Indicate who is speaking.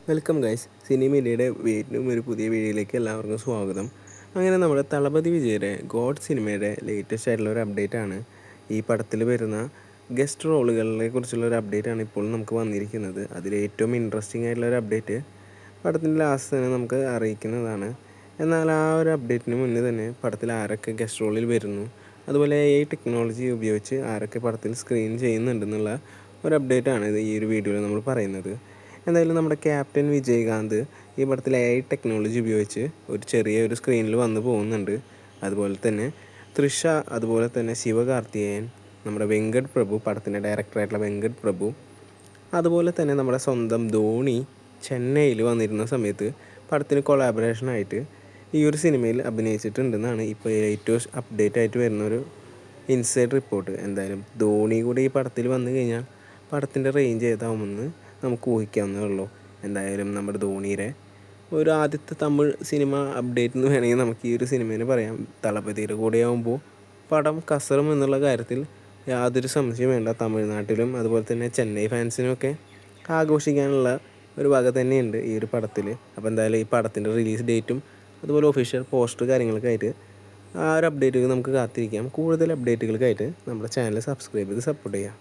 Speaker 1: Welcome guys, സിനിമയിലയുടെ വീണ്ടും ഒരു പുതിയ വീഡിയോയിലേക്ക് എല്ലാവർക്കും സ്വാഗതം. അങ്ങനെ നമ്മുടെ തളപതി വിജയുടെ ഗോഡ് സിനിമയുടെ ലേറ്റസ്റ്റ് ആയിട്ടുള്ള ഒരു അപ്ഡേറ്റ് ആണ്. ഈ പടത്തിൽ വരുന്ന ഗസ്റ്റ് റോളുകളെ കുറിച്ചുള്ള ഒരു അപ്ഡേറ്റ് ആണ് ഇപ്പോൾ നമുക്ക് വന്നിരിക്കുന്നത്. അതിൽ ഏറ്റവും ഇൻട്രസ്റ്റിംഗ് ആയിട്ടുള്ള ഒരു അപ്ഡേറ്റ് പടത്തിൻ്റെ ലാസ്റ്റ് തന്നെ നമുക്ക് അറിയിക്കുന്നതാണ്. എന്നാൽ ആ ഒരു അപ്ഡേറ്റിന് മുന്നേ തന്നെ പടത്തിൽ ആരൊക്കെ ഗസ്റ്റ് റോളിൽ വരുന്നു, അതുപോലെ AI ടെക്നോളജി ഉപയോഗിച്ച് ആരൊക്കെ പടത്തിൽ സ്ക്രീൻ ചെയ്യുന്നുണ്ടെന്നുള്ള ഒരു അപ്ഡേറ്റാണ് ഈ ഒരു വീഡിയോയിൽ നമ്മൾ പറയുന്നത്. എന്തായാലും നമ്മുടെ ക്യാപ്റ്റൻ വിജയകാന്ത് ഈ പടത്തിൽ AI ടെക്നോളജി ഉപയോഗിച്ച് ഒരു ചെറിയ സ്ക്രീനിൽ വന്നു പോകുന്നുണ്ട്. അതുപോലെ തന്നെ തൃഷ, അതുപോലെ തന്നെ ശിവകാർത്തികേയൻ, നമ്മുടെ വെങ്കട് പ്രഭു, പടത്തിൻ്റെ ഡയറക്ടറായിട്ടുള്ള വെങ്കട് പ്രഭു, അതുപോലെ തന്നെ നമ്മുടെ സ്വന്തം ധോണി ചെന്നൈയിൽ വന്നിരുന്ന സമയത്ത് പടത്തിന് കൊളാബറേഷനായിട്ട് ഈ ഒരു സിനിമയിൽ അഭിനയിച്ചിട്ടുണ്ടെന്നാണ് ഇപ്പോൾ ഏറ്റവും അപ്ഡേറ്റ് ആയിട്ട് വരുന്നൊരു ഇൻസൈഡ് റിപ്പോർട്ട്. എന്തായാലും ധോണി കൂടി ഈ പടത്തിൽ വന്നു കഴിഞ്ഞാൽ പടത്തിൻ്റെ റേഞ്ച് ഏതാവുമെന്ന് നമുക്ക് ഊഹിക്കാവുന്നതേ ഉള്ളൂ. എന്തായാലും നമ്മുടെ ധോണിയുടെ ഒരു ആദ്യത്തെ തമിഴ് സിനിമ അപ്ഡേറ്റ് എന്ന് വേണമെങ്കിൽ നമുക്ക് ഈ ഒരു സിനിമേനെ പറയാം. തളപതിയുടെ കൂടെയാകുമ്പോൾ പടം കസറും എന്നുള്ള കാര്യത്തിൽ യാതൊരു സംശയം വേണ്ട. തമിഴ്നാട്ടിലും അതുപോലെ തന്നെ ചെന്നൈ ഫാൻസിനുമൊക്കെ ആഘോഷിക്കാനുള്ള ഒരു വക തന്നെയുണ്ട് ഈ ഒരു പടത്തിൽ. അപ്പോൾ എന്തായാലും ഈ പടത്തിൻ്റെ റിലീസ് ഡേറ്റും അതുപോലെ ഒഫീഷ്യൽ പോസ്റ്റർ കാര്യങ്ങളൊക്കെ ആയിട്ട് ആ ഒരു അപ്ഡേറ്റുകൾ നമുക്ക് കാത്തിരിക്കാം. കൂടുതൽ അപ്ഡേറ്റുകൾക്കായിട്ട് നമ്മുടെ ചാനൽ സബ്സ്ക്രൈബ് ചെയ്ത് സപ്പോർട്ട് ചെയ്യാം.